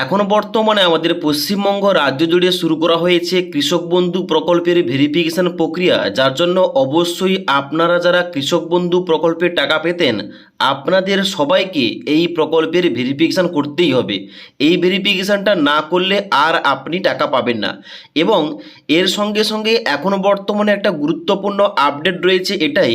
এখন বর্তমানে আমাদের পশ্চিমবঙ্গ রাজ্য জুড়ে শুরু করা হয়েছে কৃষক বন্ধু প্রকল্পের ভেরিফিকেশন প্রক্রিয়া, যার জন্য অবশ্যই আপনারা যারা কৃষক বন্ধু প্রকল্পের টাকা পেতেন আপনাদের সবাইকে এই প্রকল্পের ভেরিফিকেশন করতেই হবে। এই ভেরিফিকেশনটা না করলে আর আপনি টাকা পাবেন না। এবং এর সঙ্গে সঙ্গে এখন বর্তমানে একটা গুরুত্বপূর্ণ আপডেট রয়েছে, এটাই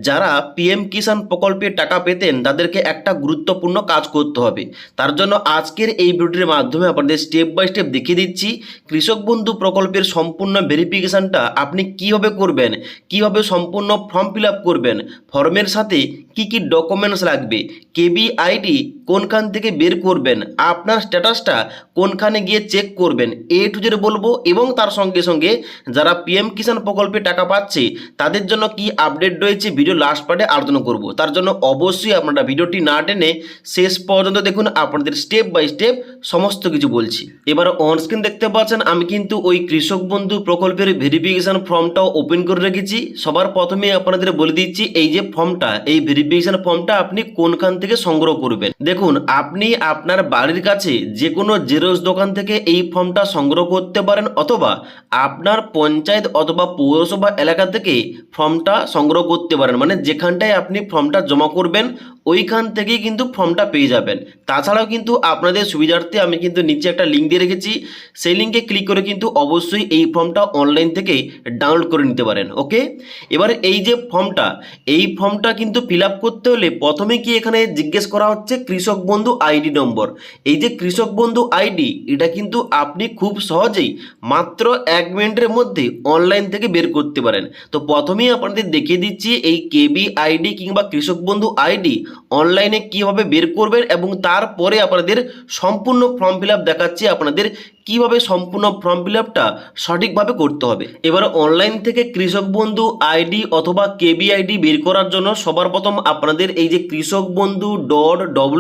যারা পিএম কিষাণ প্রকল্পের টাকা পেতেন তাদেরকে একটা গুরুত্বপূর্ণ কাজ করতে হবে। তার জন্য আজকের এই ভিডিওর মাধ্যমে আপনাদের স্টেপ বাই স্টেপ দেখিয়ে দিচ্ছি কৃষক বন্ধু প্রকল্পের সম্পূর্ণ ভেরিফিকেশনটা আপনি কিভাবে করবেন, কিভাবে সম্পূর্ণ ফর্ম ফিল আপ করবেন, ফর্মের সাথে কি কি ডকুমেন্টস লাগবে, কেবি আইডি কোনখান থেকে বের করবেন, আপনার স্ট্যাটাসটা কোনখানে গিয়ে চেক করবেন, এ টু জেড বলবো। এবং তার সঙ্গে সঙ্গে যারা পিএম কিষাণ প্রকল্পে টাকা পাচ্ছে তাদের জন্য কি আপডেট রয়েছে ভিডিও লাস্ট পার্টে আলোচনা করব। তার জন্য অবশ্যই আপনারা ভিডিওটি না টেনে শেষ পর্যন্ত দেখুন, আপনাদের স্টেপ বাই স্টেপ সমস্ত কিছু বলছি। এবার অনস্ক্রিন দেখতে পাচ্ছেন আমি কিন্তু ওই কৃষক বন্ধু প্রকল্পের ভেরিফিকেশন ফর্মটাও ওপেন করে রেখেছি। সবার প্রথমে আপনাদের বলে দিচ্ছি এই যে ফর্মটা, এই ভেরিফিকেশন ফর্মটা আপনি কোনখান থেকে সংগ্রহ করবেন। দেখুন, আপনি আপনার বাড়ির কাছে যে কোনো জেরক্স দোকান থেকে এই ফর্মটা সংগ্রহ করতে পারেন, অথবা আপনার পঞ্চায়েত অথবা পৌরসভা এলাকা থেকে ফর্মটা সংগ্রহ করতে পারেন। মানে যেখানটায় আপনি ফর্মটা জমা করবেন ওইখান থেকেই কিন্তু ফর্মটা পেয়ে যাবেন। তাছাড়াও কিন্তু আপনাদের সুবিধার্থে আমি কিন্তু নিচে একটা লিঙ্ক দিয়ে রেখেছি, সেই লিঙ্কে ক্লিক করে কিন্তু অবশ্যই এই ফর্মটা অনলাইন থেকে ডাউনলোড করে নিতে পারেন। ওকে, এবার এই যে ফর্মটা, এই ফর্মটা কিন্তু ফিল আপ করতে হলে প্রথমে কি এখানে জিজ্ঞেস করা হচ্ছে কৃষক বন্ধু আইডি নম্বর। এই যে কৃষক বন্ধু আইডি, এটা কিন্তু আপনি খুব সহজেই মাত্র 1 মিনিটের মধ্যে অনলাইন থেকে বের করতে পারেন। তো প্রথমেই আপনাদের দেখিয়ে দিচ্ছি এই কেবি আইডি কিংবা কৃষক বন্ধু আইডি অনলাইনে কিভাবে বের করবেন, এবং তারপরে আপনাদের সম্পূর্ণ ফর্ম ফিল আপ দেখাচ্ছি আপনাদের কিভাবে সম্পূর্ণ ফর্ম ফিল আপটা সঠিকভাবে করতে হবে। এবার অনলাইন থেকে কৃষক বন্ধু আইডি অথবা কেবি আইডি বের করার জন্য সবার প্রথম আপনাদের এই যে কৃষক বন্ধু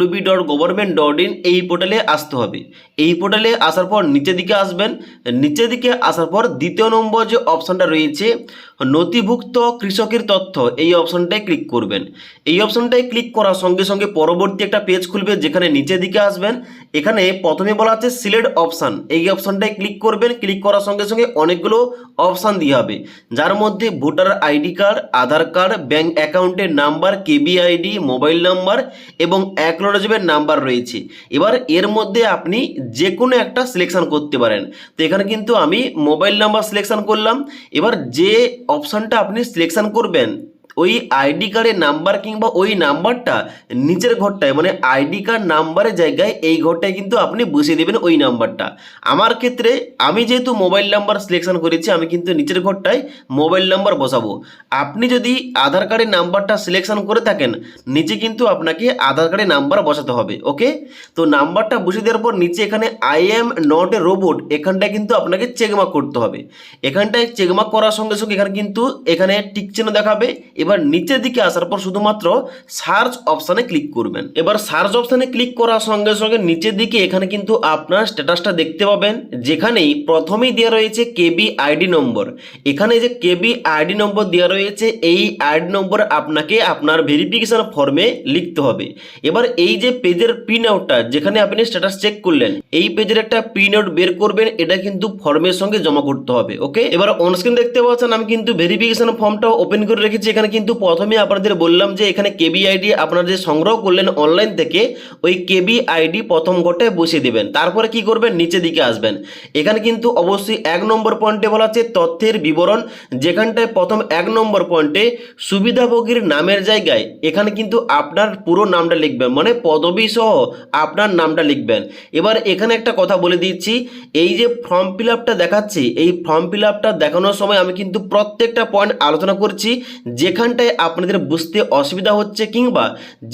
.wb.government.in এই পোর্টালে আসতে হবে। এই পোর্টালে আসার পর নিচের দিকে আসবেন, নিচের দিকে আসার পর দ্বিতীয় নম্বর যে অপশানটা রয়েছে নথিভুক্ত কৃষকের তথ্য, এই অপশানটায় ক্লিক করবেন। এই অপশানটায় ক্লিক করার সঙ্গে সঙ্গে পরবর্তী একটা পেজ খুলবে, যেখানে নিচের দিকে আসবেন, এখানে প্রথমে বলা আছে সিলেক্ট অপশান, এই অপশানটায় ক্লিক করবেন। ক্লিক করার সঙ্গে সঙ্গে অনেকগুলো অপশান দিয়ে হবে, যার মধ্যে ভোটার আইডি কার্ড, আধার কার্ড, ব্যাঙ্ক অ্যাকাউন্টের নাম্বার, কেবি আইডি, মোবাইল নাম্বার এবং অ্যাকনোলেজমেন্ট নাম্বার রয়েছে। এবার এর মধ্যে আপনি যে কোনো একটা সিলেকশন করতে পারেন। তো এখানে কিন্তু আমি মোবাইল নাম্বার সিলেকশন করলাম। এবার যে অপশানটা আপনি সিলেকশন করবেন ওই আইডি কার্ডের নাম্বার কিংবা ওই নাম্বারটা নিচের ঘরটায়, মানে আইডি কার্ড নাম্বারের জায়গায় এই ঘরটায় কিন্তু আপনি বসিয়ে দেবেন ওই নাম্বারটা। আমার ক্ষেত্রে আমি যেহেতু মোবাইল নাম্বার সিলেকশন করেছি, আমি কিন্তু নিচের ঘরটায় মোবাইল নাম্বার বসাবো। আপনি যদি আধার কার্ডের নাম্বারটা সিলেকশন করে থাকেন নিচে কিন্তু আপনাকে আধার কার্ডের নাম্বার বসাতে হবে। ওকে, তো নাম্বারটা বসিয়ে দেওয়ার পর নিচে এখানে I am not a robot, এখানটায় কিন্তু আপনাকে চেকমার্ক করতে হবে। এখানটায় চেকমার্ক করার সঙ্গে সঙ্গে এখানে টিক চিহ্ন দেখাবে। এবার নিচের দিকে আসার পর শুধুমাত্র সার্চ অপশানে ক্লিক করবেন। এবার সার্চ অপশানে ক্লিক করার সঙ্গে সঙ্গে নিচের দিকে এখানে কিন্তু আপনার স্ট্যাটাসটা দেখতে পাবেন, যেখানেই প্রথমেই দেওয়া রয়েছে কেবি আইডি নম্বর। এখানে যে কেবি আইডি নম্বর দেওয়া রয়েছে, এই আইডি নম্বর আপনাকে আপনার ভেরিফিকেশন ফর্মে লিখতে হবে। এবার এই যে পেজের প্রিন্ট আউটটা, যেখানে আপনি স্ট্যাটাস চেক করলেন, এই পেজের একটা প্রিন্ট আউট বের করবেন, এটা কিন্তু ফর্মের সঙ্গে জমা করতে হবে। ওকে, এবার অনস্ক্রিন দেখতে পাচ্ছেন আমি কিন্তু ভেরিফিকেশন ফর্মটাও ওপেন করে রেখেছি। এখানে কিন্তু প্রথমে আপনাদের বললাম যে এখানে কেবি আইডি আপনারা যে সংগ্রহ করলেন অনলাইন থেকে, ওই কেবি আইডি প্রথম ঘরটায় বসিয়ে দেবেন। তারপরে কি করবেন, নিচের দিকে আসবেন। এখানে কিন্তু অবশ্যই 1 নম্বর পয়েন্টে বলা আছে তথ্যের বিবরণ, যেখানটায় প্রথম 1 নম্বর পয়েন্টে সুবিধাভোগীর নামের জায়গায় এখানে কিন্তু আপনার পুরো নামটা লিখবেন, মানে পদবি সহ আপনার নামটা লিখবেন। এবার এখানে একটা কথা বলে দিচ্ছি, এই যে ফর্ম ফিল আপটা দেখাচ্ছি, এই ফর্ম ফিল আপটা দেখানোর সময় আমি কিন্তু প্রত্যেকটা পয়েন্ট আলোচনা করছি, যেখানটায় আপনাদের বুঝতে অসুবিধা হচ্ছে কিংবা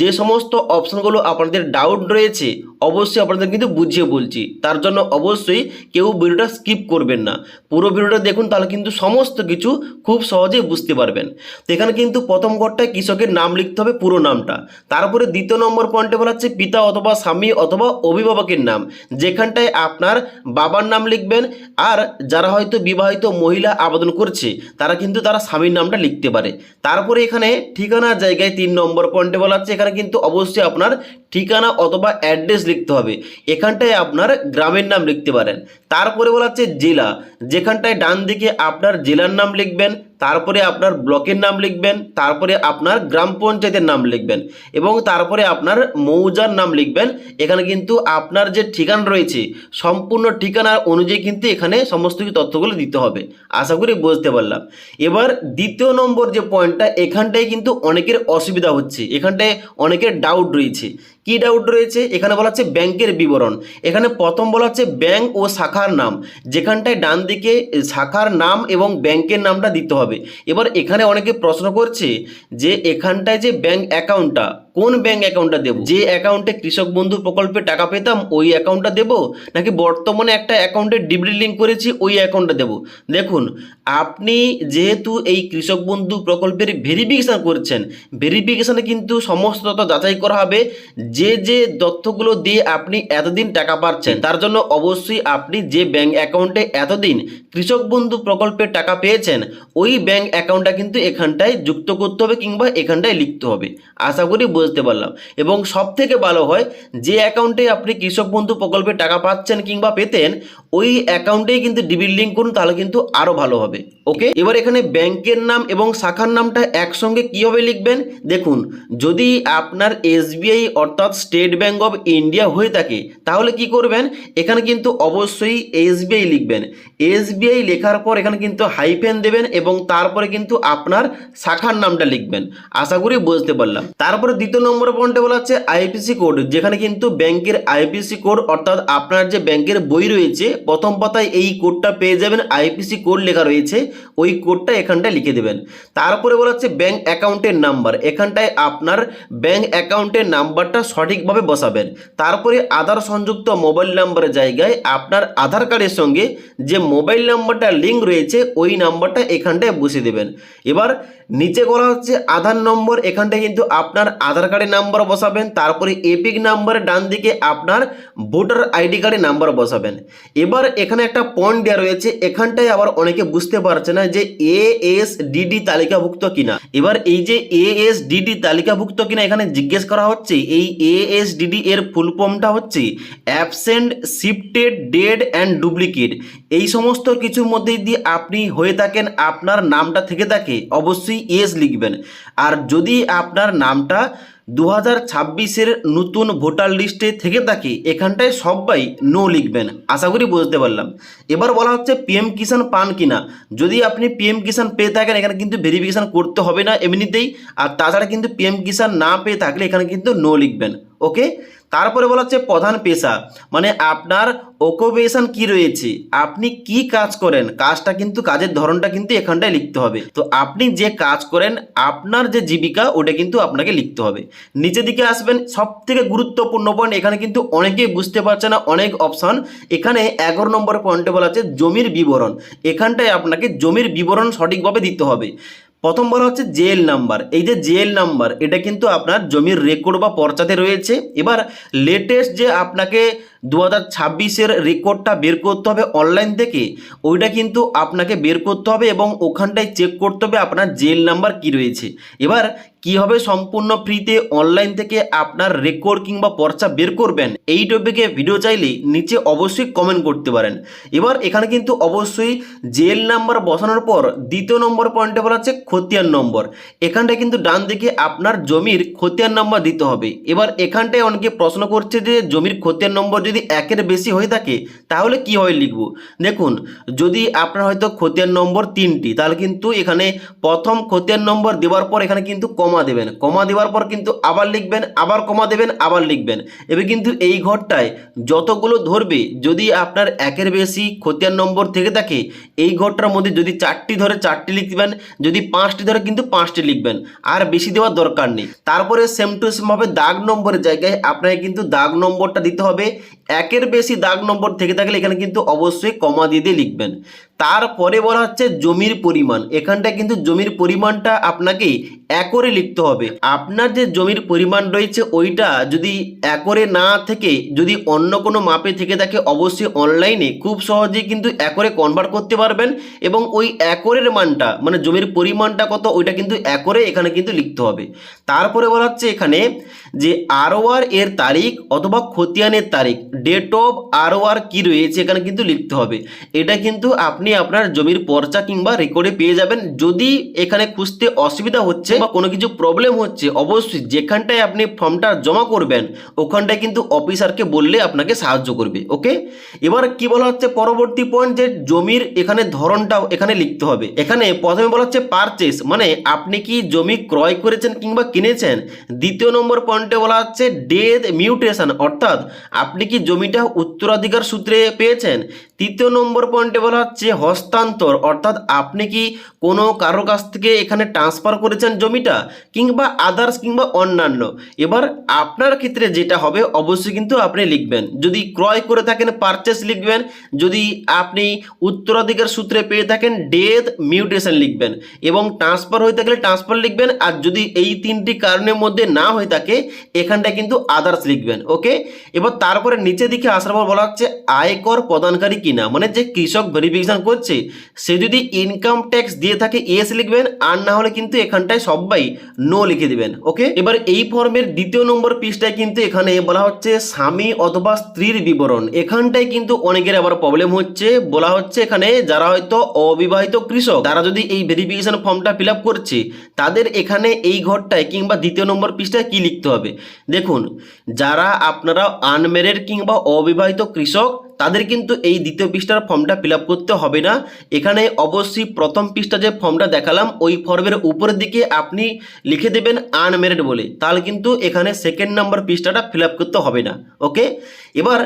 যে সমস্ত অপশনগুলো আপনাদের ডাউট রয়েছে অবশ্যই আপনাদের কিন্তু বুঝিয়ে বলছি। তার জন্য অবশ্যই কেউ ভিডিওটা স্কিপ করবেন না, পুরো ভিডিওটা দেখুন, তাহলে কিন্তু সমস্ত কিছু খুব সহজেই বুঝতে পারবেন। তো এখানে কিন্তু প্রথম ঘরটায় কৃষকের নাম লিখতে হবে, পুরো নামটা। তারপরে দ্বিতীয় নম্বর পয়েন্টে বলা হচ্ছে পিতা অথবা স্বামী অথবা অভিভাবকের নাম, যেখানটায় আপনার বাবার নাম লিখবেন। আর যারা হয়তো বিবাহিত মহিলা আবেদন করছে তারা কিন্তু তারা স্বামীর নামটা লিখতে পারে। তারপরে এখানে ঠিকানার জায়গায় 3 নম্বর পয়েন্টে বলা হচ্ছে এখানে কিন্তু অবশ্যই আপনার ঠিকানা অথবা অ্যাড্রেস লিখতে হবে। এখানটায় আপনার গ্রামের নাম লিখতে পারেন। তারপরে বলা হচ্ছে জেলা, যেখানটায় ডান দিকে আপনার জেলার নাম লিখবেন, তারপরে আপনার ব্লকের নাম লিখবেন, তারপরে আপনার গ্রাম পঞ্চায়েতের নাম লিখবেন এবং তারপরে আপনার মৌজার নাম লিখবেন। এখানে কিন্তু আপনার যে ঠিকানা রয়েছে সম্পূর্ণ ঠিকানা অনুযায়ী কিন্তু এখানে সমস্ত কিছু তথ্যগুলো দিতে হবে। আশা করি বুঝতে পারলাম। এবার দ্বিতীয় নম্বর যে পয়েন্টটা, এখানটায় কিন্তু অনেকের অসুবিধা হচ্ছে, এখানটায় অনেকের ডাউট রয়েছে। কি ডাউট রয়েছে? এখানে বলা হচ্ছে ব্যাংকের বিবরণ। এখানে প্রথম বলা হচ্ছে ব্যাংক ও শাখার নাম, যেখানটায় ডান দিকে শাখার নাম এবং ব্যাংকের নামটা দিতে হবে। এবার এখানে অনেকে প্রশ্ন করছে যে এখানটায় যে ব্যাংক অ্যাকাউন্টটা, কোন ব্যাংক অ্যাকাউন্টটা দেব? যে অ্যাকাউন্টে কৃষক বন্ধু প্রকল্পে টাকা পেতাম ওই অ্যাকাউন্টটা দেব, নাকি বর্তমানে একটা অ্যাকাউন্টে ডিবিটি লিঙ্ক করেছি ওই অ্যাকাউন্টটা দেব? দেখুন, আপনি যেহেতু এই কৃষক বন্ধু প্রকল্পের ভেরিফিকেশান করছেন, ভেরিফিকেশানে কিন্তু সমস্ত তথ্য যাচাই করা হবে। যে যে তথ্যগুলো দিয়ে আপনি এতদিন টাকা পাচ্ছেন, তার জন্য অবশ্যই আপনি যে ব্যাংক অ্যাকাউন্টে এতদিন কৃষক বন্ধু প্রকল্পের টাকা পেয়েছেন ওই ব্যাংক অ্যাকাউন্টটা কিন্তু এখানটায় যুক্ত করতে হবে কিংবা এখানটায় লিখতে হবে। আশা করি বুঝতে পারলাম। এবং সব থেকে ভালো হয় যে অ্যাকাউন্টে আপনি কৃষক বন্ধু প্রকল্পের টাকা পাচ্ছেন কিংবা পেতেন ওই অ্যাকাউন্টেই কিন্তু ডিবিটি লিঙ্ক করুন, তাহলে কিন্তু আরও ভালো হবে। ওকে, এবার এখানে ব্যাংকের নাম এবং শাখার নামটা একসঙ্গে কীভাবে লিখবেন? দেখুন, যদি আপনার এসবিআই অর্থাৎ স্টেট ব্যাংক অফ ইন্ডিয়া হয়ে থাকে তাহলে কি করবেন? এখানে কিন্তু অবশ্যই এসবিআই লিখবেন। এসবিআই লেখার পর এখানে কিন্তু হাইফেন দেবেন এবং তারপরে কিন্তু আপনার শাখার নামটা লিখবেন। আশা করি বুঝতে পারলাম। তারপরে দ্বিতীয় নম্বর পয়েন্টে বলা হচ্ছে আইপিসি কোড, যেখানে কিন্তু ব্যাংকের আইপিসি কোড অর্থাৎ আপনার যে ব্যাংকের বই রয়েছে প্রথম পাতায় এই কোডটা পেয়ে যাবেন, আইপিসি কোড লেখা রয়েছে, ওই কোডটা এখানটায় লিখে দেবেন। তারপরে বলা হচ্ছে ব্যাংক অ্যাকাউন্টের নাম্বার, এখানটায় আপনার ব্যাংক অ্যাকাউন্টের নাম্বারটা সঠিকভাবে বসাবেন। তারপরে আধার সংযুক্ত মোবাইল নাম্বারের জায়গায় আপনার আধার কার্ডের সঙ্গে যে মোবাইল নাম্বারটা লিঙ্ক রয়েছে ওই নাম্বারটা এখানটায় বসিয়ে দেবেন। এবার নিচে বলা হচ্ছে আধার নম্বর, এখানটায় কিন্তু আপনার আধার কার্ডের নাম্বার বসাবেন। তারপরে এপিক নাম্বারের ডান দিকে আপনার ভোটার আইডি কার্ডের নাম্বার বসাবেন। এবার এখানে একটা পয়েন্ট দেওয়া রয়েছে, এখানটায় আবার অনেকে বুঝতে পারছে না যে এএসডিডি তালিকাভুক্ত কিনা। এবার এই যে এএসডিডি তালিকাভুক্ত কিনা এখানে জিজ্ঞেস করা হচ্ছে, এই এএসডিডি এর ফুল ফর্মটা হচ্ছে absent, shifted, dead and duplicate. এই সমস্ত কিছুর মধ্যে যদি আপনি হয়ে থাকেন, আপনার নামটা থেকে থাকে, অবশ্যই এস লিখবেন। আর যদি আপনার নামটা 2026-এর নতুন ভোটার লিস্টে থেকে থাকে এখানটায় সবাই নো লিখবেন। আশা করি বুঝতে পারলাম। এবার বলা হচ্ছে পিএম কিষাণ পান কিনা। যদি আপনি পিএম কিষাণ পেয়ে থাকেন এখানে কিন্তু ভেরিফিকেশান করতে হবে না এমনিতেই, আর তাছাড়া কিন্তু পিএম কিষাণ না পেয়ে থাকলে এখানে কিন্তু নো লিখবেন। ওকে, তারপরে বলা হচ্ছে প্রধান পেশা, মানে আপনার অকুপেশন কি রয়েছে, আপনি কি কাজ করেন, কাজটা কিন্তু কাজের ধরনটা কিন্তু এখানটায় লিখতে হবে। তো আপনি যে কাজ করেন আপনার যে জীবিকা ওটা কিন্তু আপনাকে লিখতে হবে। নিচের দিকে আসবেন, সব থেকে গুরুত্বপূর্ণ পয়েন্ট, এখানে কিন্তু অনেকেই বুঝতে পারছে না, অনেক অপশন। এখানে 11 নম্বর পয়েন্টে বলা আছে জমির বিবরণ, এখানটায় আপনাকে জমির বিবরণ সঠিকভাবে দিতে হবে। প্রথম বলা হচ্ছে জেএল নাম্বার, এই যে জেএল নাম্বার এটা কিন্তু আপনার জমির রেকর্ড বা পর্চাতে রয়েছে। এবার লেটেস্ট যে আপনাকে 2026-এর রেকর্ডটা বের করতে হবে অনলাইন থেকে, ওইটা কিন্তু আপনাকে বের করতে হবে এবং ওখানটায় চেক করতে হবে আপনার জেএল নাম্বার কি রয়েছে। এবার কীভাবে সম্পূর্ণ ফ্রিতে অনলাইন থেকে আপনার রেকর্ড কিংবা পর্চা বের করবেন এই টপিকে ভিডিও চাইলে নিচে অবশ্যই কমেন্ট করতে পারেন। এবার এখানে কিন্তু অবশ্যই জেএল নাম্বার বসানোর পর দ্বিতীয় নম্বর পয়েন্টে বলা হচ্ছে খতিয়ান নম্বর, এখানটায় কিন্তু ডান দিকে আপনার জমির খতিয়ান নম্বর দিতে হবে। এবার এখানটায় অনেকে প্রশ্ন করছে যে জমির খতিয়ান নম্বর যদি 1-এর বেশি হয়ে থাকে তাহলে কীভাবে লিখব? দেখুন, যদি আপনার হয়তো খতিয়ান নম্বর 3টি তাহলে কিন্তু এখানে প্রথম খতিয়ান নম্বর দেওয়ার পর এখানে কিন্তু কমা দেবেন, কমা দেওয়ার পর কিন্তু আবার লিখবেন, আবার কমা দেবেন, আবার লিখবেন। এবার কিন্তু এই ঘরটায় যতগুলো ধরবে, যদি আপনার 1-এর বেশি খতিয়ান নম্বর থেকে থাকে এই ঘরটার মধ্যে যদি 4টি ধরে 4টি লিখবেন, যদি 5টি ধরে কিন্তু 5টি লিখবেন, আর বেশি দেওয়ার দরকার নেই। তারপরে সেম টু সেম ভাবে দাগ নম্বরের জায়গায় আপনাকে কিন্তু দাগ নম্বরটা দিতে হবে। 1-এর বেশি দাগ নম্বর থেকে থাকলে এখানে কিন্তু অবশ্যই কমা দিয়ে লিখবেন। তারপরে বলা হচ্ছে জমির পরিমাণ। এখানটায় কিন্তু জমির পরিমাণটা আপনাকে একরে লিখতে হবে। আপনার যে জমির পরিমাণ রয়েছে ওইটা যদি একরে না থেকে যদি অন্য কোনো মাপে থেকে থাকে অবশ্যই অনলাইনে খুব সহজেই কিন্তু একরে কনভার্ট করতে পারবেন এবং ওই একরের মানটা মানে জমির পরিমাণটা কত ওইটা কিন্তু একরে এখানে কিন্তু লিখতে হবে। তারপরে বলা হচ্ছে এখানে যে আরওআর এর তারিখ অথবা খতিয়ানের তারিখ, ডেট অফ আরওআর কি রয়েছে এখানে কিন্তু লিখতে হবে। এটা কিন্তু আপনি আপনার জমির পর্চা কিংবা রেকর্ডে পেয়ে যাবেন। যদি এখানে খুঁজতে অসুবিধা হচ্ছে বা কোনো কিছু প্রবলেম হচ্ছে অবশ্যই যেখানটায় আপনি ফর্মটা জমা করবেন ওখানটায় কিন্তু অফিসারকে বললে আপনাকে সাহায্য করবে। ওকে, এবার কি বলা হচ্ছে পরবর্তী পয়েন্ট যে জমির এখানে ধরনটাও এখানে লিখতে হবে। এখানে প্রথমে বলা হচ্ছে পারচেস মানে আপনি কি জমি ক্রয় করেছেন কিংবা কিনেছেন। দ্বিতীয় নম্বর পয়েন্টে বলা হচ্ছে ডেথ মিউটেশন অর্থাৎ আপনি কি জমিটা উত্তরাধিকার সূত্রে পেয়েছেন। তৃতীয় নম্বর পয়েন্টে বলা হচ্ছে হস্তান্তর অর্থাৎ আপনি কি কোনো কারোর কাছ থেকে এখানে ট্রান্সফার করেছেন জমিটা কিংবা আদার্স কিংবা অন্যান্য। এবার আপনার ক্ষেত্রে যেটা হবে অবশ্যই কিন্তু আপনি লিখবেন, যদি ক্রয় করে থাকেন পারচেস লিখবেন, যদি আপনি উত্তরাধিকার সূত্রে পেয়ে থাকেন ডেথ মিউটেশন লিখবেন এবং ট্রান্সফার হয়ে থাকলে ট্রান্সফার লিখবেন। আর যদি এই তিনটি কারণের মধ্যে না হয়ে থাকে এখানটায় কিন্তু আদার্স লিখবেন। ওকে, এবার তারপরে নিচে দিকে আসার পর বলা হচ্ছে আয়কর প্রদানকারী কিনা মানে যে কৃষক ভেরিফিকেশন করছে সে যদি ইনকাম ট্যাক্স দিয়ে থাকে ইয়েস লিখবেন, আর না হলে কিন্তু এখানটায় সবাই নো লিখে দিবেন। ওকে, এবার এই ফর্মের দ্বিতীয় নম্বর পৃষ্ঠায় কিন্তু এখানে বলা হচ্ছে স্বামী অথবা স্ত্রীর বিবরণ। এখানটায় কিন্তু অনেকের আবার প্রবলেম হচ্ছে, বলা হচ্ছে এখানে যারা হয়তো অবিবাহিত কৃষক তারা যদি এই ভেরিফিকেশন ফর্মটা ফিল আপ করছে তাদের এখানে এই ঘরটায় কিংবা দ্বিতীয় নম্বর পৃষ্ঠায় কি লিখতে হবে। দেখুন, যারা আপনারা আনম্যারিড কিংবা অবিবাহিত কৃষক তাদের কিন্তু এই দ্বিতীয় পৃষ্ঠার ফর্মটা ফিল আপ করতে হবে না। এখানে অবশ্যই প্রথম পৃষ্ঠা যে ফর্মটা দেখালাম ওই ফর্মের উপরের দিকে আপনি লিখে দেবেন আনম্যারিড বলে, তাহলে কিন্তু এখানে সেকেন্ড নাম্বার পৃষ্ঠাটা ফিল আপ করতে হবে না। ওকে, এবার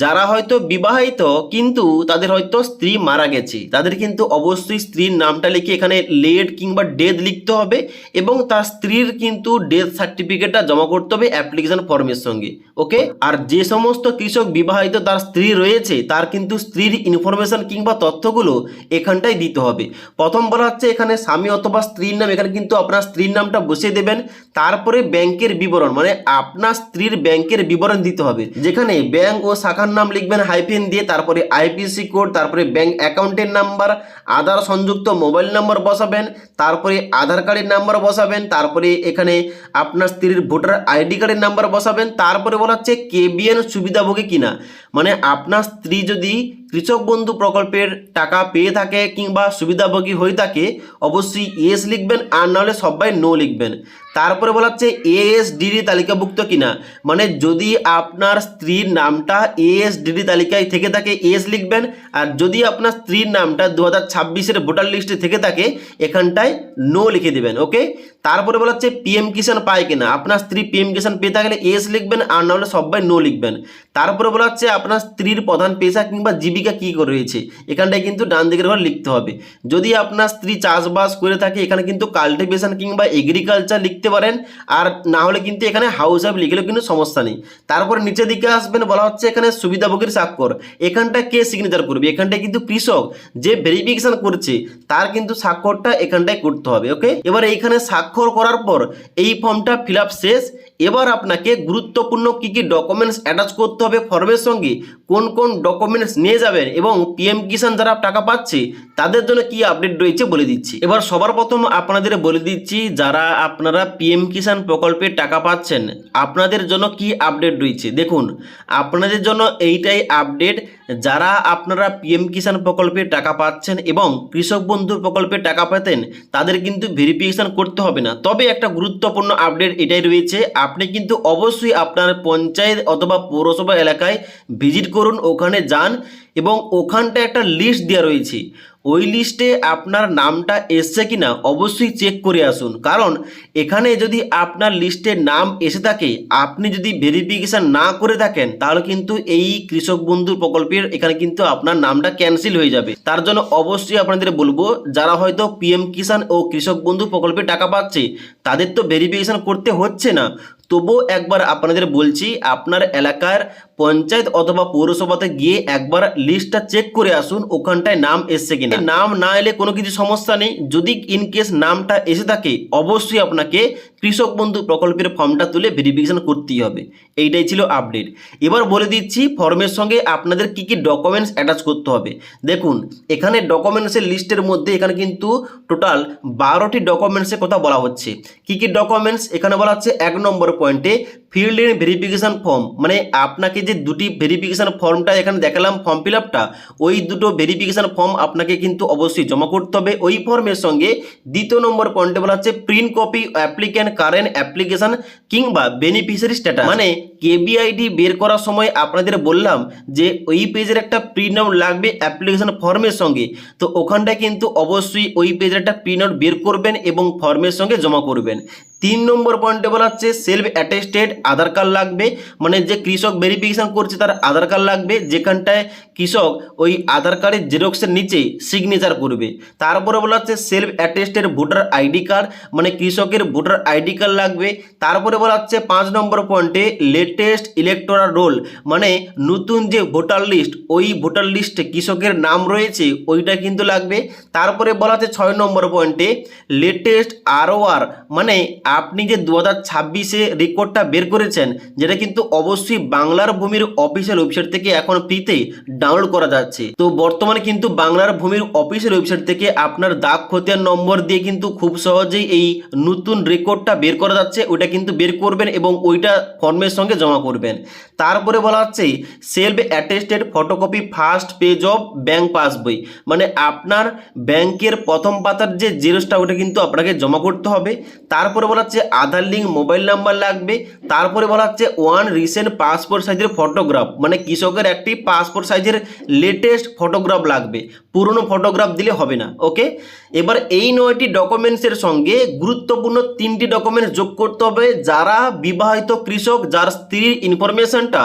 যারা হয়তো বিবাহিত কিন্তু তাদের হয়তো স্ত্রী মারা গেছে তাদের কিন্তু অবশ্যই স্ত্রীর নামটা লিখে এখানে লেট কিংবা ডেথ লিখতে হবে এবং তার স্ত্রীর কিন্তু ডেথ সার্টিফিকেটটা জমা করতে হবে অ্যাপ্লিকেশন ফর্মের সঙ্গে। ওকে, আর যে সমস্ত কৃষক বিবাহিত তার স্ত্রী রয়েছে তার কিন্তু স্ত্রীর ইনফরমেশন কিংবা তথ্যগুলো এখানটায় দিতে হবে। প্রথম বলা হচ্ছে এখানে স্বামী অথবা স্ত্রীর নাম, এখানে কিন্তু আপনার স্ত্রীর নামটা বসিয়ে দেবেন। তারপরে ব্যাংকের বিবরণ মানে আপনার স্ত্রীর ব্যাংকের বিবরণ দিতে হবে, যেখানে ব্যাংক ও শাখার নাম লিখবেন হাইফেন দিয়ে, তারপরে আইপিসি কোড, তারপরে ব্যাংক অ্যাকাউন্টের নাম্বার, আধার সংযুক্ত মোবাইল নাম্বার বসাবেন, তারপরে আধার কার্ডের নাম্বার বসাবেন, তারপরে এখানে আপনার স্ত্রীর ভোটার আইডি কার্ডের নাম্বার বসাবেন। তারপরে বলা হচ্ছে কেবিএন সুবিধাভোগী কিনা মানে আপনার স্ত্রী যদি কৃষক বন্ধু প্রকল্পের টাকা পেয়ে থাকে কিংবা সুবিধাভোগী হয়ে থাকে অবশ্যই ইয়েস লিখবেন, আর নাহলে সবাই নো লিখবেন। তারপরে বলা হচ্ছে এএসডিডি তালিকাভুক্ত কিনা মানে যদি আপনার স্ত্রীর নামটা এএসডিডি তালিকায় থেকে থাকে এস লিখবেন, আর যদি আপনার স্ত্রীর নামটা 2026-এর ভোটার লিস্টে থেকে থাকে এখানটায় নো লিখে দেবেন। ওকে, তারপরে বলা হচ্ছে পিএম কিষাণ পায় কিনা আপনার স্ত্রী পিএম কিষাণ পেয়ে থাকলে এস লিখবেন, আর নাহলে সবাই নো লিখবেন। তারপরে বলা হচ্ছে আপনার স্ত্রীর প্রধান পেশা কিংবা জীবিকা কী করে রয়েছে এখানটায় কিন্তু ডান দিকের ঘর লিখতে হবে। যদি আপনার স্ত্রী চাষবাস করে থাকে এখানে কিন্তু কাল্টিভেশন কিংবা এগ্রিকালচার লিখতে পারেন, আর না হলে কিন্তু এখানে হাউস ওয়াইফ লিখলেও কিন্তু সমস্যা নেই। তারপরে নিচের দিকে আসবেন, বলা হচ্ছে এখানে সুবিধাভোগীর স্বাক্ষর, এখানটা কে সিগনেচার করবে এখানটায় কিন্তু কৃষক যে ভেরিফিকেশন করছে তার কিন্তু স্বাক্ষরটা এখানটায় করতে হবে। ওকে, এবার এইখানে স্বাক্ষর করার পর এই ফর্মটা ফিল আপ শেষ। এবার আপনাকে গুরুত্বপূর্ণ কি কি ডকুমেন্টস অ্যাটাচ করতে হবে ফর্মের সঙ্গে, কোন কোন ডকুমেন্টস নিয়ে যাবেন এবং পিএম কিষাণ যারা টাকা পাচ্ছে তাদের জন্য কি আপডেট রয়েছে বলে দিচ্ছি। এবার সবার প্রথম আপনাদের বলে দিচ্ছি যারা আপনারা পিএম কিষাণ প্রকল্পের টাকা পাচ্ছেন আপনাদের জন্য কি আপডেট রয়েছে। দেখুন, আপনাদের জন্য এইটাই আপডেট, যারা আপনারা পিএম কিষাণ প্রকল্পের টাকা পাচ্ছেন এবং কৃষক বন্ধু প্রকল্পের টাকা পেতেন তাদের কিন্তু ভেরিফিকেশন করতে হবে না। তবে একটা গুরুত্বপূর্ণ আপডেট এটাই রয়েছে, আপনি কিন্তু অবশ্যই আপনার পঞ্চায়েত অথবা পৌরসভা এলাকায় ভিজিট করুন, ওখানে যান এবং ওখানটায় একটা লিস্ট দেওয়া রয়েছে, ওই লিস্টে আপনার নামটা এসছে কিনা অবশ্যই চেক করে আসুন। কারণ এখানে যদি আপনার লিস্টে নাম এসে থাকে আপনি যদি ভেরিফিকেশন না করে থাকেন তাহলে কিন্তু এই কৃষক বন্ধু প্রকল্পের এখানে কিন্তু আপনার নামটা ক্যান্সেল হয়ে যাবে। তার জন্য অবশ্যই আপনাদের বলবো যারা হয়তো পিএম কিষাণ ও কৃষক বন্ধু প্রকল্পের টাকা পাচ্ছে তাদের তো ভেরিফিকেশন করতে হচ্ছে না, তবুও একবার আপনাদের বলছি আপনার এলাকার পঞ্চায়েত অথবা পৌরসভাতে গিয়ে একবার লিস্টটা চেক করে আসুন ওখানটায় নাম এসছে কিনা। নাম না এলে কোনো কিছু সমস্যা নেই, যদি ইনকেস নামটা এসে থাকে অবশ্যই আপনাকে কৃষক বন্ধু প্রকল্পের ফর্মটা তুলে ভেরিফিকেশন করতেই হবে। এইটাই ছিল আপডেট। এবার বলে দিচ্ছি ফর্মের সঙ্গে আপনাদের কি কি ডকুমেন্টস অ্যাটাচ করতে হবে। দেখুন এখানে ডকুমেন্টসের লিস্টের মধ্যে এখানে কিন্তু টোটাল 12টি ডকুমেন্টসের কথা বলা হচ্ছে। কি কি ডকুমেন্টস এখানে বলা হচ্ছে 1 নম্বর পয়েন্টে ফিল্ড ইন ভেরিফিকেশন ফর্ম, মানে আপনাকে যে দুটি ভেরিফিকেশন ফর্মটা এখানে দেখালাম ফর্ম ফিল আপটা, ওই দুটো ভেরিফিকেশন ফর্ম আপনাকে কিন্তু অবশ্যই জমা করতে হবে। ওই ফর্মের সঙ্গে 2 নম্বর পয়েন্টে বলা হচ্ছে print copy applicant current application কিংবা বেনিফিশিয়ারি স্ট্যাটাস, মানে কেবিআইডি বের করার সময় আপনাদের বললাম যে ওই পেজের একটা প্রিন্ট আউট লাগবে অ্যাপ্লিকেশন ফর্মের সঙ্গে, তো ওখানটায় কিন্তু অবশ্যই ওই পেজের একটা প্রিন্ট আউট বের করবেন এবং ফর্মের সঙ্গে জমা করবেন। 3 নম্বর পয়েন্টে বলা হচ্ছে সেলফ অ্যাটেস্টেড আধার কার্ড লাগবে, মানে যে কৃষক ভেরিফিকেশন করছে তার আধার কার্ড লাগবে, যেখানটায় কৃষক ওই আধার কার্ডের জেরক্সের নিচে সিগনেচার করবে। তারপরে বলা হচ্ছে self attested voter ID card, মানে কৃষকের ভোটার আইডি কার্ড লাগবে। তারপরে বলা হচ্ছে 5 নম্বর পয়েন্টে লেটেস্ট ইলেকটোরাল রোল, মানে নতুন যে ভোটার লিস্ট ওই ভোটার লিস্টে কৃষকের নাম রয়েছে ওইটা কিন্তু লাগবে। তারপরে বলা হচ্ছে 6 নম্বর পয়েন্টে লেটেস্ট ROR, মানে আপনি যে 2026-এ রেকর্ডটা বের করেছেন যেটা কিন্তু অবশ্যই বাংলার ভূমির অফিসিয়াল ওয়েবসাইট থেকে এখন ফ্রিতে ডাউনলোড করা যাচ্ছে। তো বর্তমানে কিন্তু বাংলার ভূমির অফিসিয়াল ওয়েবসাইট থেকে আপনার দাগ খতিয়ান নম্বর দিয়ে কিন্তু খুব সহজেই এই নতুন রেকর্ডটা বের করা যাচ্ছে, ওইটা কিন্তু বের করবেন এবং ওইটা ফর্মের সঙ্গে জমা করবেন। তারপরে বলা হচ্ছে self attested photocopy first page of bank পাসবই, মানে আপনার ব্যাংকের প্রথম পাতার যে জেরক্সটা ওটা কিন্তু আপনাকে জমা করতে হবে। তারপরে বলা হচ্ছে আধার লিঙ্ক মোবাইল নাম্বার লাগবে। তারপরে বলা হচ্ছে 1 রিসেন্ট পাসপোর্ট সাইজের ফটোগ্রাফ, মানে কৃষকের একটি পাসপোর্ট সাইজের লেটেস্ট ফটোগ্রাফ লাগবে, পুরনো ফটোগ্রাফ দিলে হবে না। ওকে, এবার এই 9টি ডকুমেন্টসের সঙ্গে গুরুত্বপূর্ণ 3টি ডকুমেন্টস যোগ করতে হবে যারা বিবাহিত কৃষক যার স্ত্রীর ইনফরমেশনটা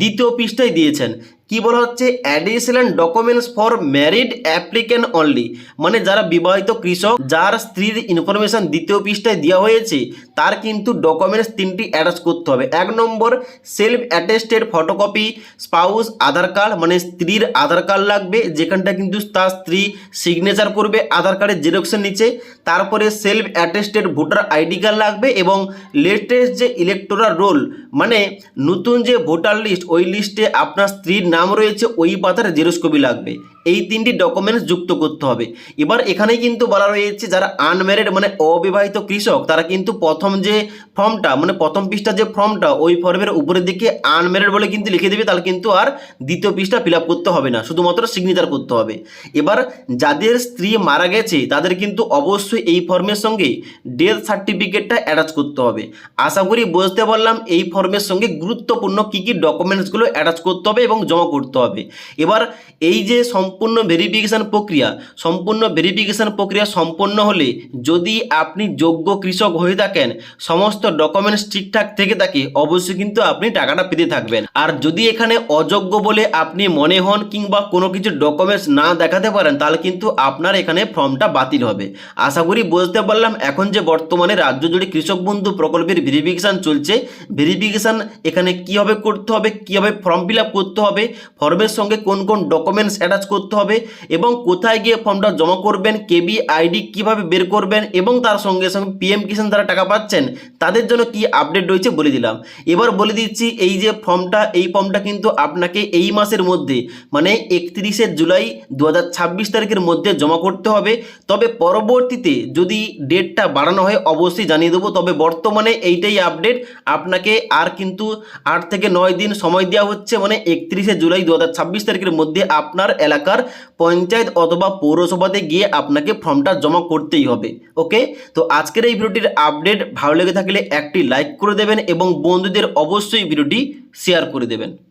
দ্বিতীয় পৃষ্ঠায় দিয়েছেন। কি বলা হচ্ছে additional documents for married applicant only, মানে যারা বিবাহিত কৃষক যার স্ত্রীর ইনফরমেশন দ্বিতীয় পৃষ্ঠায় দেওয়া হয়েছে তার কিন্তু ডকুমেন্টস 3টি অ্যাটাচ করতে হবে। 1 নম্বর সেলফ অ্যাটেস্টেড ফটোকপি স্পাউস আধার কার্ড, মানে স্ত্রীর আধার কার্ড লাগবে, যেখানটা কিন্তু তার স্ত্রী সিগনেচার করবে আধার কার্ডের জেরক্সের নিচে। তারপরে self attested voter ID card লাগবে এবং লেটেস্ট যে ইলেকটোরাল রোল, মানে নতুন যে ভোটার লিস্ট ওই লিস্টে আপনার স্ত্রীর নাম রয়েছে ওই পাতার জেরক্স কপি লাগবে। এই 3টি ডকুমেন্টস যুক্ত করতে হবে। এবার এখানেই কিন্তু বলা রয়েছে যারা আনম্যারিড মানে অবিবাহিত কৃষক তারা কিন্তু প্রথম যে ফর্মটা মানে প্রথম পৃষ্ঠা যে ফর্মটা ওই ফর্মের উপরের দিকে আনম্যারিড বলে কিন্তু লিখে দেবে, তাহলে কিন্তু আর দ্বিতীয় পৃষ্ঠা ফিল আপ করতে হবে না, শুধুমাত্র সিগনেচার করতে হবে। এবার যাদের স্ত্রী মারা গেছে তাদের কিন্তু অবশ্যই এই ফর্মের সঙ্গে ডেথ সার্টিফিকেটটা অ্যাটাচ করতে হবে। আশা করি বুঝতে পারলাম এই ফর্মের সঙ্গে গুরুত্বপূর্ণ কী কী ডকুমেন্টসগুলো অ্যাটাচ করতে হবে এবং জমা করতে হবে। এবার এই যে সম্পূর্ণ ভেরিফিকেশন প্রক্রিয়া সম্পন্ন হলে যদি আপনি যোগ্য কৃষক হয়ে থাকেন, সমস্ত ডকুমেন্টস ঠিকঠাক থেকে থাকে, অবশ্যই কিন্তু আপনি টাকাটা পেতে থাকবেন। আর যদি এখানে অযোগ্য বলে আপনি মনে হন কিংবা কোনো কিছু ডকুমেন্টস না দেখাতে পারেন তাহলে কিন্তু আপনার এখানে ফর্মটা বাতিল হবে। আশা করি বুঝতে পারলাম এখন যে বর্তমানে রাজ্য জুড়ে কৃষক বন্ধু প্রকল্পের ভেরিফিকেশন চলছে, ভেরিফিকেশন এখানে কীভাবে করতে হবে, কীভাবে ফর্ম ফিল আপ করতে হবে, ফর্মের সঙ্গে কোন কোন ডকুমেন্টস অ্যাটাচ করতে হবে এবং কোথায় গিয়ে ফর্মটা জমা করবেন, কেবি আইডি কীভাবে বের করবেন এবং তার সঙ্গে সঙ্গে PM কিষাণ যারা টাকা পাচ্ছেন তাদের জন্য কি আপডেট রয়েছে বলে দিলাম। এবার বলে দিচ্ছি এই যে এই ফর্মটা কিন্তু আপনাকে এই মাসের মধ্যে মানে 31শে জুলাই 2026 তারিখের মধ্যে জমা করতে হবে। তবে পরবর্তীতে যদি ডেটটা বাড়ানো হয় অবশ্যই জানিয়ে দেবো, তবে বর্তমানে এইটাই আপডেট। আপনাকে আর কিন্তু 8 থেকে 9 দিন সময় দেওয়া হচ্ছে, মানে 31শে জুলাই 2026 তারিখের মধ্যে আপনার এলাকার পঞ্চায়েত অথবা পৌরসভাতে গিয়ে আপনাকে ফর্মটা জমা করতেই হবে। ওকে, তো আজকের এই ভিডিওটির আপডেট ভালো লেগে থাকলে একটি লাইক করে দেবেন এবং বন্ধুদের অবশ্যই ভিডিওটি শেয়ার করে দেবেন।